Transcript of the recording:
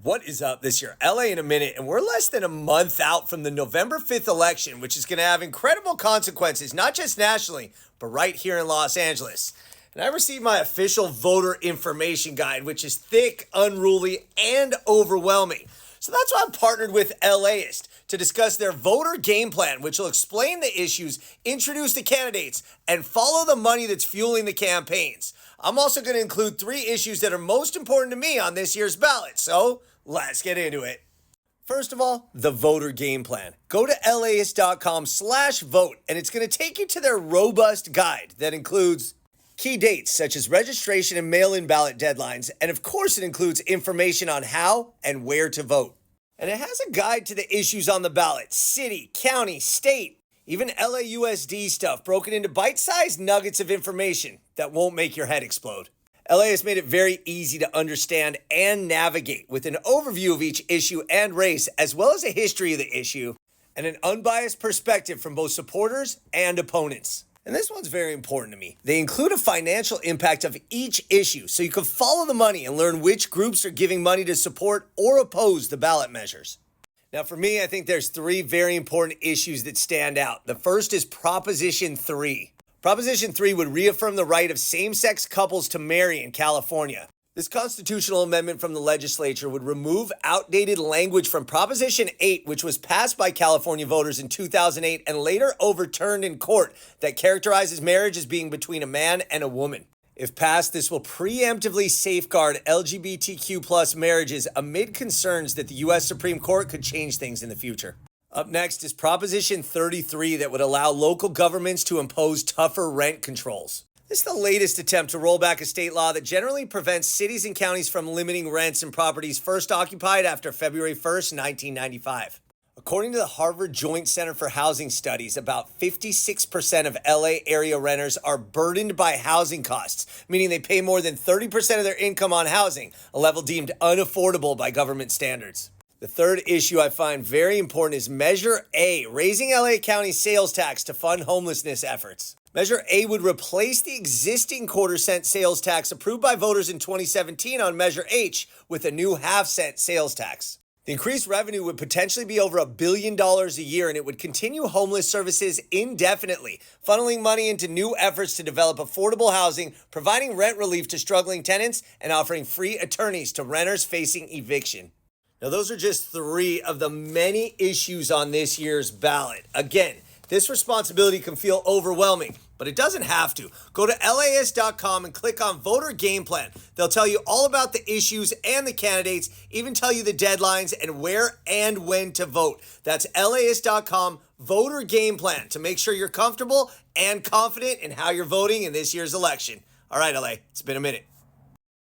What is up this year? LA in a minute, and we're less than a month out from the November 5th election, which is going to have incredible consequences, not just nationally, but right here in Los Angeles. And I received my official voter information guide, which is thick, unruly, and overwhelming. So that's why I'm partnered with LAist to discuss their voter game plan, which will explain the issues, introduce the candidates, and follow the money that's fueling the campaigns. I'm also going to include 3 issues that are most important to me on this year's ballot. So let's get into it. First of all, the voter game plan. Go to LAist.com/vote, and it's going to take you to their robust guide that includes key dates such as registration and mail-in ballot deadlines, and of course it includes information on how and where to vote. And it has a guide to the issues on the ballot, city, county, state, even LAUSD stuff broken into bite-sized nuggets of information that won't make your head explode. LA has made it very easy to understand and navigate with an overview of each issue and race, as well as a history of the issue and an unbiased perspective from both supporters and opponents. And this one's very important to me. They include a financial impact of each issue so you can follow the money and learn which groups are giving money to support or oppose the ballot measures. Now, for me, I think there's 3 very important issues that stand out. The first is Proposition 3. Proposition 3 would reaffirm the right of same-sex couples to marry in California. This constitutional amendment from the legislature would remove outdated language from Proposition 8, which was passed by California voters in 2008 and later overturned in court, that characterizes marriage as being between a man and a woman. If passed, this will preemptively safeguard LGBTQ+ marriages amid concerns that the U.S. Supreme Court could change things in the future. Up next is Proposition 33 that would allow local governments to impose tougher rent controls. This is the latest attempt to roll back a state law that generally prevents cities and counties from limiting rents in properties first occupied after February 1st, 1995. According to the Harvard Joint Center for Housing Studies, about 56% of LA area renters are burdened by housing costs, meaning they pay more than 30% of their income on housing, a level deemed unaffordable by government standards. The third issue I find very important is Measure A, raising LA County sales tax to fund homelessness efforts. Measure A would replace the existing quarter-cent sales tax approved by voters in 2017 on Measure H with a new half-cent sales tax. The increased revenue would potentially be over $1 billion a year, and it would continue homeless services indefinitely, funneling money into new efforts to develop affordable housing, providing rent relief to struggling tenants, and offering free attorneys to renters facing eviction. Now, those are just 3 of the many issues on this year's ballot. Again, this responsibility can feel overwhelming, but it doesn't have to. Go to LAist.com and click on Voter Game Plan. They'll tell you all about the issues and the candidates, even tell you the deadlines and where and when to vote. That's LAist.com Voter Game Plan to make sure you're comfortable and confident in how you're voting in this year's election. All right, LA, it's been a minute.